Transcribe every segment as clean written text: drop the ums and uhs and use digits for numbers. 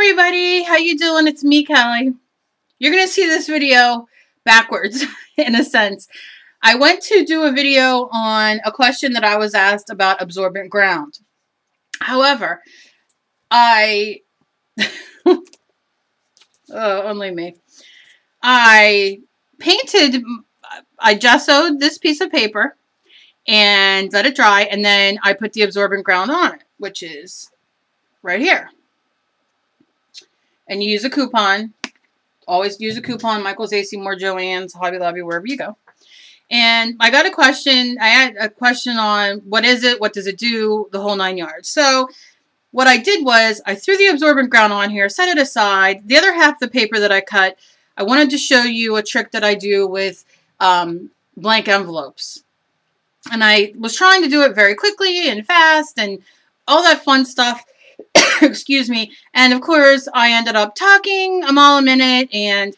everybody, how you doing? It's me, Kelly. You're going to see this video backwards, in a sense. I went to do a video on a question that I was asked about absorbent ground. However, only me. I gessoed this piece of paper and let it dry, and then I put the absorbent ground on it, which is right here. And you use a coupon. Always use a coupon. Michael's, AC Moore, Joann's, Hobby Lobby, wherever you go. And I got a question. I had a question on what is it? What does it do? The whole 9 yards. So what I did was I threw the absorbent ground on here, set it aside. The other half of the paper that I cut, I wanted to show you a trick that I do with blank envelopes. And I was trying to do it very quickly and fast and all that fun stuff. Excuse me. And of course, I ended up talking a mile a minute and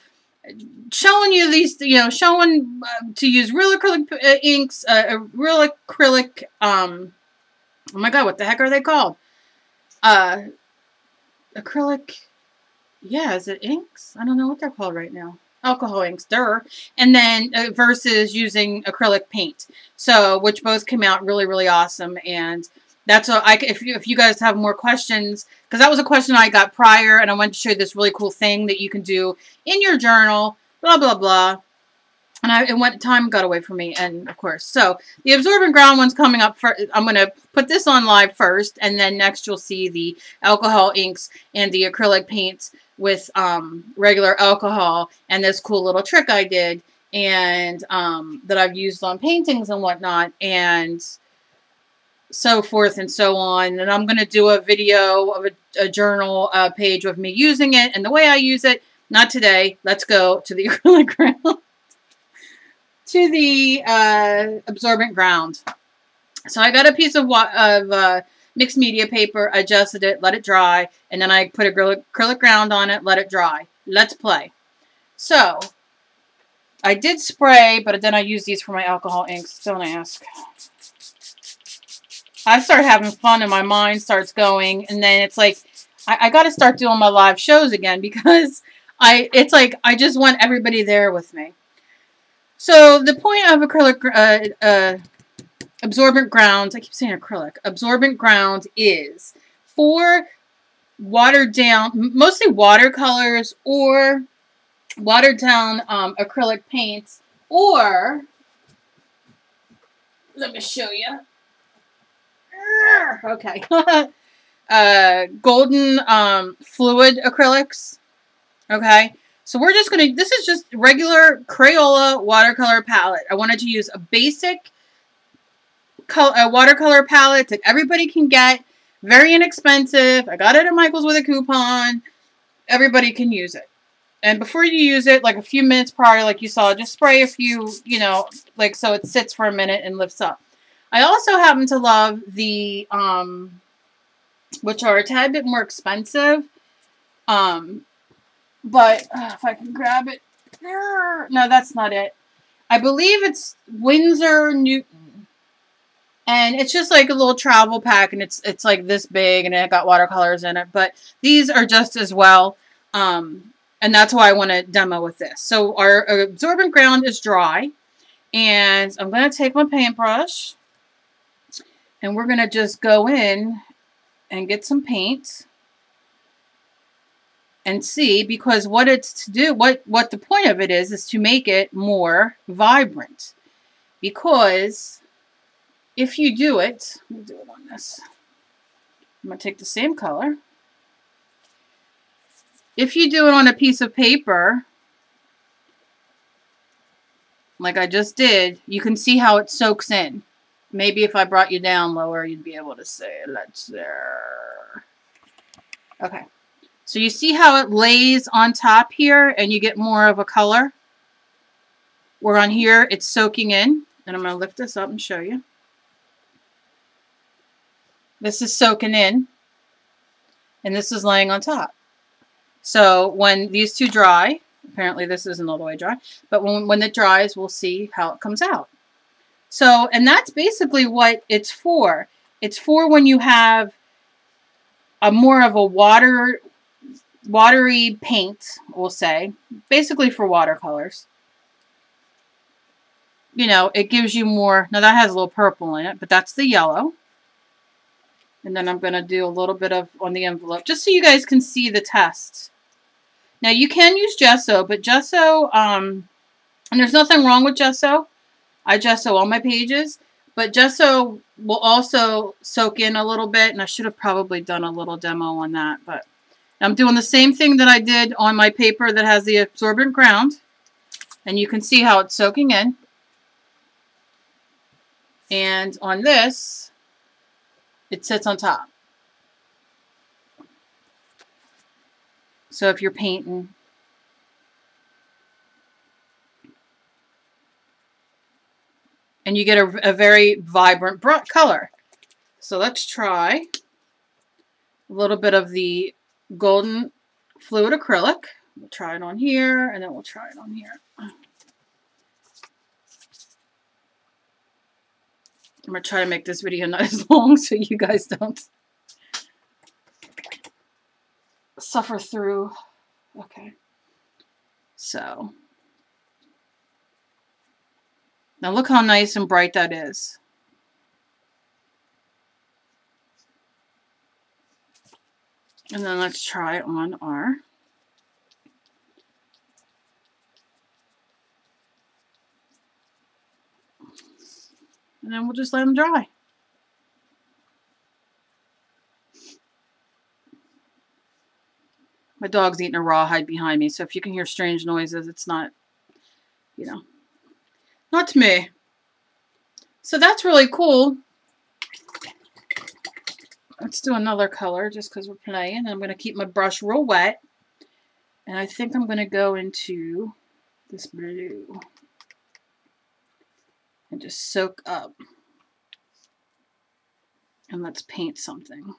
showing you these, showing to use real acrylic inks, real acrylic, oh my God, what the heck are they called? Acrylic, yeah, is it inks? I don't know what they're called right now. Alcohol inks, and then versus using acrylic paint. So, which both came out really, really awesome. And that's what if you guys have more questions, because that was a question I got prior, and I wanted to show you this really cool thing that you can do in your journal, blah, blah, blah. And time got away from me, and of course. So, the absorbent ground one's coming up first. I'm going to put this on live first, and then next you'll see the alcohol inks and the acrylic paints with regular alcohol, and this cool little trick I did, and that I've used on paintings and whatnot, and so forth and so on. And I'm going to do a video of a journal page of me using it and the way I use it. Not today. Let's go to the acrylic ground. To the absorbent ground. So I got a piece of mixed media paper, I adjusted it, let it dry, and then I put acrylic ground on it, let it dry. Let's play. So, I did spray, but then I used these for my alcohol inks. Don't ask. I start having fun and my mind starts going, and then it's like, I got to start doing my live shows again because it's like I just want everybody there with me. So, the point of acrylic absorbent ground, I keep saying acrylic, absorbent ground is for watered down, mostly watercolors or watered down acrylic paints, or, let me show you, okay, golden fluid acrylics, okay. So we're just going to, this is just regular Crayola watercolor palette. I wanted to use a basic watercolor palette that everybody can get. Very inexpensive. I got it at Michael's with a coupon. Everybody can use it. And before you use it, like a few minutes prior, like you saw, just spray a few, like so it sits for a minute and lifts up. I also happen to love the, which are a tad bit more expensive, but if I can grab it. No, that's not it. I believe it's Winsor Newton. And it's just like a little travel pack, and it's like this big, and it got watercolors in it. But these are just as well. And that's why I want to demo with this. So our absorbent ground is dry. And I'm going to take my paintbrush. And we're going to just go in and get some paint. And see, because what it's to do, what the point of it is to make it more vibrant. Because if you do it, let me do it on this. I'm going to take the same color. If you do it on a piece of paper, like I just did, you can see how it soaks in. Maybe if I brought you down lower, you'd be able to see it. Let's there. Okay. So you see how it lays on top here and you get more of a color? Where on here it's soaking in. And I'm going to lift this up and show you. This is soaking in. And this is laying on top. So when these two dry, apparently this isn't all the way dry, but when it dries, we'll see how it comes out. So, and that's basically what it's for. It's for when you have a more of a water watery paint, we'll say, basically for watercolors. You know, it gives you more. Now that has a little purple in it, but that's the yellow. And then I'm going to do a little bit of on the envelope, just so you guys can see the test. Now you can use gesso, but gesso, and there's nothing wrong with gesso. I gesso all my pages, but gesso will also soak in a little bit, and I should have probably done a little demo on that, but I'm doing the same thing that I did on my paper that has the absorbent ground, and you can see how it's soaking in. And on this, it sits on top. So if you're painting, and you get a very vibrant color. So let's try a little bit of the golden fluid acrylic. We'll try it on here, and then we'll try it on here. I'm going to try to make this video not as long so you guys don't suffer through. Okay. So, now look how nice and bright that is. And then let's try on our and then we'll just let them dry. My dog's eating a rawhide behind me, so if you can hear strange noises, it's not, you know, not me. So that's really cool. Let's do another color just because we're playing. I'm going to keep my brush real wet. And I think I'm going to go into this blue and just soak up. And let's paint something.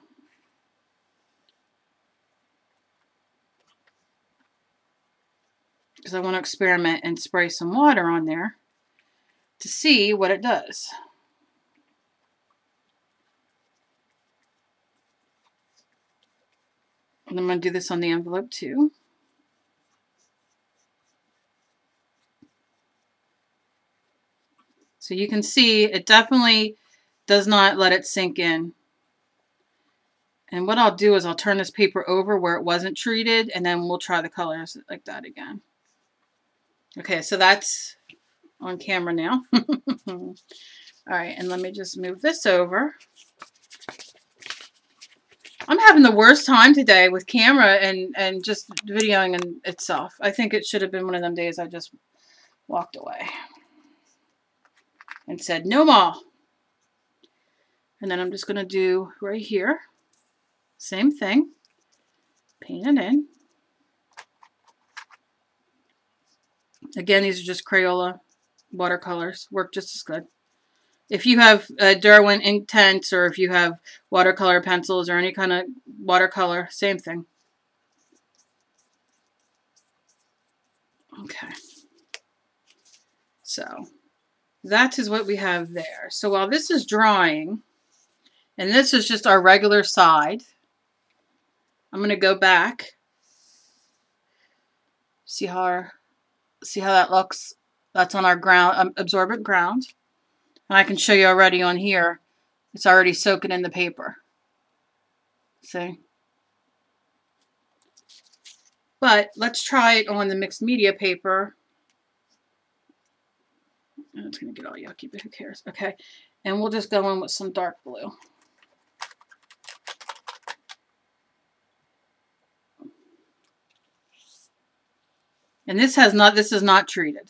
Because I want to experiment and spray some water on there to see what it does. And I'm going to do this on the envelope too. So you can see it definitely does not let it sink in. And what I'll do is I'll turn this paper over where it wasn't treated, and then we'll try the colors like that again. Okay, so that's on camera now. All right, and let me just move this over. I'm having the worst time today with camera and just videoing in itself. I think it should have been one of them days I just walked away and said, no more. And then I'm just going to do right here, same thing, paint it in. Again, these are just Crayola watercolors, work just as good. If you have Derwent Inktense, or if you have watercolor pencils or any kind of watercolor, same thing. Okay. So that is what we have there. So while this is drying, and this is just our regular side, I'm going to go back. See how that looks? That's on our ground, absorbent ground. And I can show you already on here, it's already soaking in the paper. See? But let's try it on the mixed media paper. And it's going to get all yucky, but who cares? Okay. And we'll just go in with some dark blue. And this is not treated.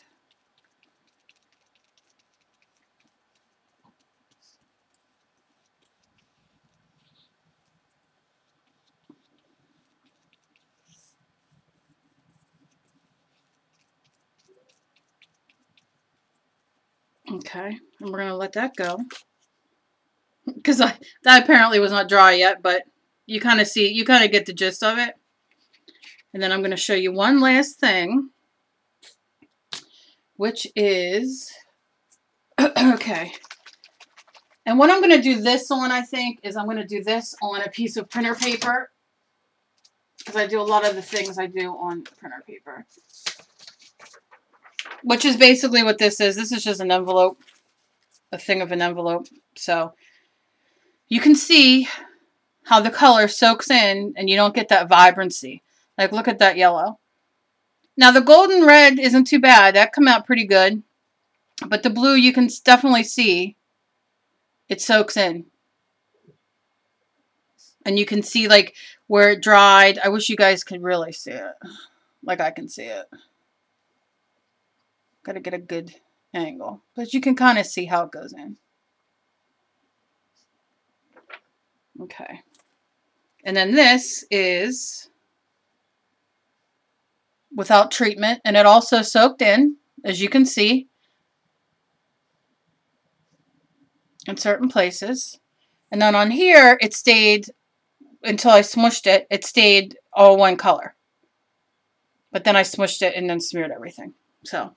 Okay, and we're going to let that go. Because that apparently was not dry yet, but you kind of see, you kind of get the gist of it. And then I'm going to show you one last thing, which is, okay. And what I'm going to do this on, I think, is I'm going to do this on a piece of printer paper. because I do a lot of the things I do on printer paper. Which is basically what this is. This is just an envelope, a thing of an envelope. So you can see how the color soaks in and you don't get that vibrancy. Like, look at that yellow. Now, the golden red isn't too bad. That come out pretty good. But the blue, you can definitely see it soaks in. And you can see, like, where it dried. I wish you guys could really see it. Like I can see it. Got to get a good angle. But you can kind of see how it goes in. Okay. And then this is without treatment. And it also soaked in, as you can see, in certain places. And then on here, it stayed, until I smushed it, it stayed all one color. But then I smushed it and then smeared everything. So,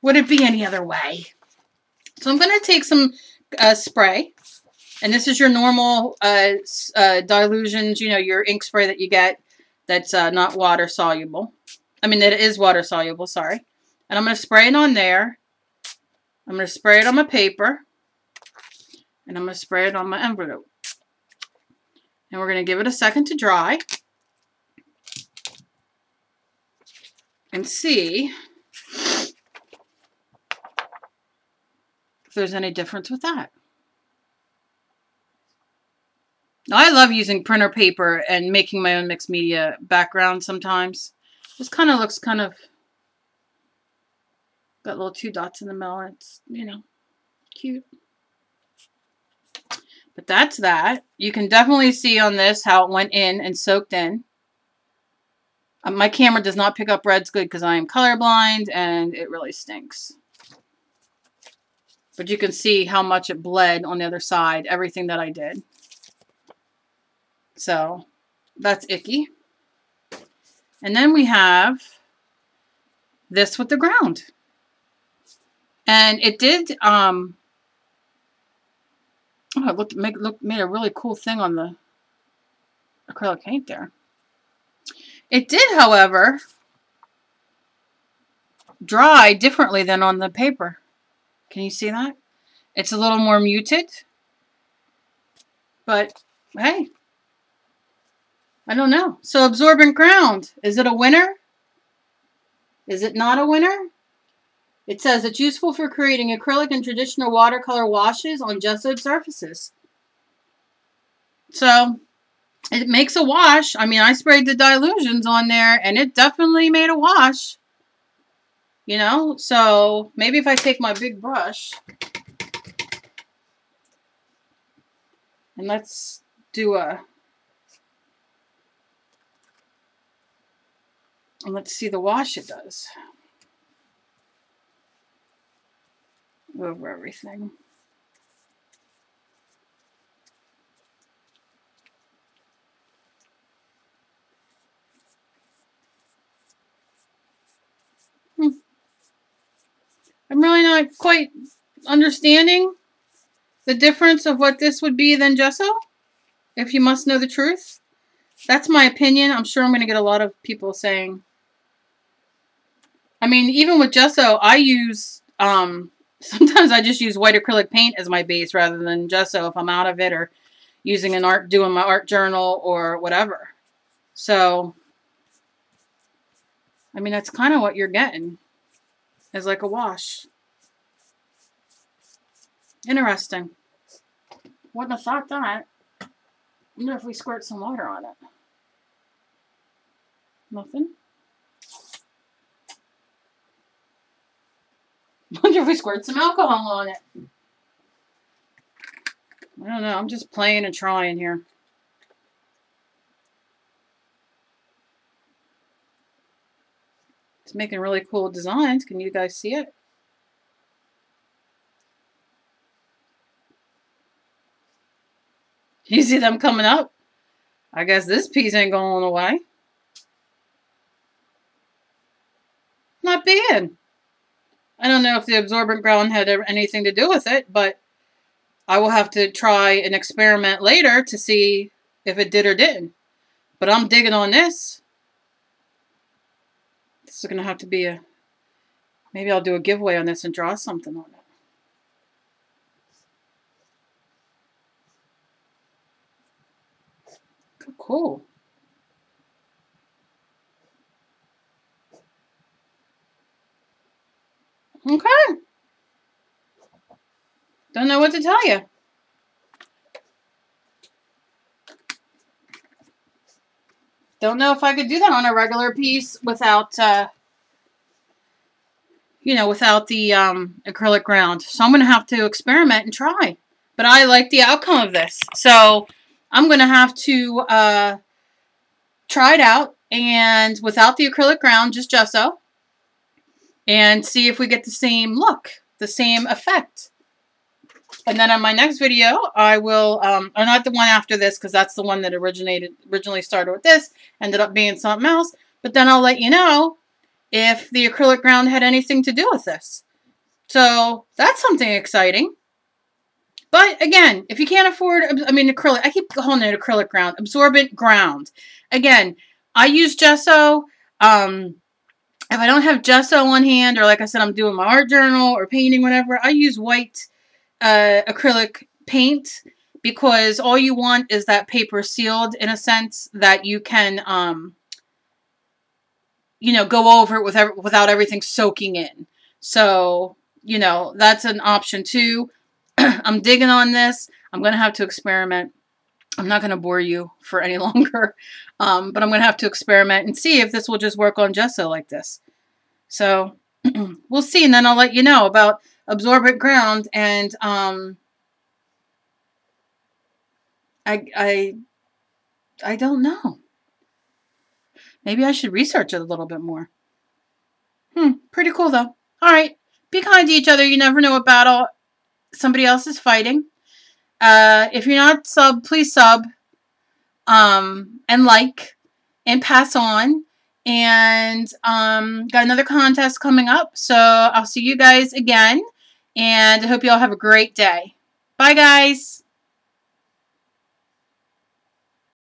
would it be any other way? So I'm going to take some spray. And this is your normal dilutions, you know, your ink spray that you get that's not water soluble. I mean, it is water soluble, sorry. And I'm going to spray it on there. I'm going to spray it on my paper. And I'm going to spray it on my envelope. And we're going to give it a second to dry. And see if there's any difference with that. Now, I love using printer paper and making my own mixed media background sometimes. This kind of looks kind of, got little 2 dots in the middle. It's, you know, cute. But that's that. You can definitely see on this how it went in and soaked in. My camera does not pick up reds good because I am colorblind and it really stinks. But you can see how much it bled on the other side, everything that I did. So that's icky. And then we have this with the ground. And it did, oh, it made a really cool thing on the acrylic paint there. It did, however, dry differently than on the paper. Can you see that? It's a little more muted. But, hey, I don't know. So, absorbent ground. Is it a winner? Is it not a winner? It says it's useful for creating acrylic and traditional watercolor washes on gessoed surfaces. So, it makes a wash. I mean, I sprayed the dilutions on there, and it definitely made a wash. You know? So, maybe if I take my big brush, and let's do a... And let's see the wash it does. Over everything. I'm really not quite understanding the difference of what this would be than gesso, if you must know the truth. That's my opinion. I'm sure I'm going to get a lot of people saying. I mean, even with gesso, I use, sometimes I just use white acrylic paint as my base rather than gesso if I'm out of it or using doing my art journal or whatever. So, I mean, that's kind of what you're getting. Is like a wash. Interesting. Wouldn't have thought that. I wonder if we squirt some water on it. Nothing? I wonder if we squirt some alcohol on it. I don't know. I'm just playing and trying here. It's making really cool designs. Can you guys see it? You see them coming up? I guess this piece ain't going away. Not bad. I don't know if the absorbent ground had anything to do with it, but I will have to try an experiment later to see if it did or didn't. But I'm digging on this. This is going to have to be a... Maybe I'll do a giveaway on this and draw something on it. Cool. Okay. Don't know what to tell you. Don't know if I could do that on a regular piece without, you know, without the acrylic ground. So I'm going to have to experiment and try. But I like the outcome of this. So I'm going to have to try it out. And without the acrylic ground, just gesso. And see if we get the same look, the same effect. And then on my next video, I will, or not the one after this, because that's the one that originally started with this, ended up being something else. But then I'll let you know if the acrylic ground had anything to do with this. So that's something exciting. But again, if you can't afford, I mean, acrylic, I keep calling it acrylic ground, absorbent ground. Again, I use gesso. If I don't have gesso on hand, or like I said, I'm doing my art journal or painting, whatever, I use white acrylic paint, because all you want is that paper sealed in a sense that you can, you know, go over it without everything soaking in. So, you know, that's an option too. I'm digging on this. I'm going to have to experiment. I'm not going to bore you for any longer, but I'm going to have to experiment and see if this will just work on gesso like this. So we'll see, and then I'll let you know about absorbent ground. And I don't know. Maybe I should research it a little bit more. Pretty cool though. All right, be kind to each other. You never know what battle somebody else is fighting. If you're not sub, please sub, and like, and pass on. And got another contest coming up, so I'll see you guys again, and I hope you all have a great day. Bye, guys.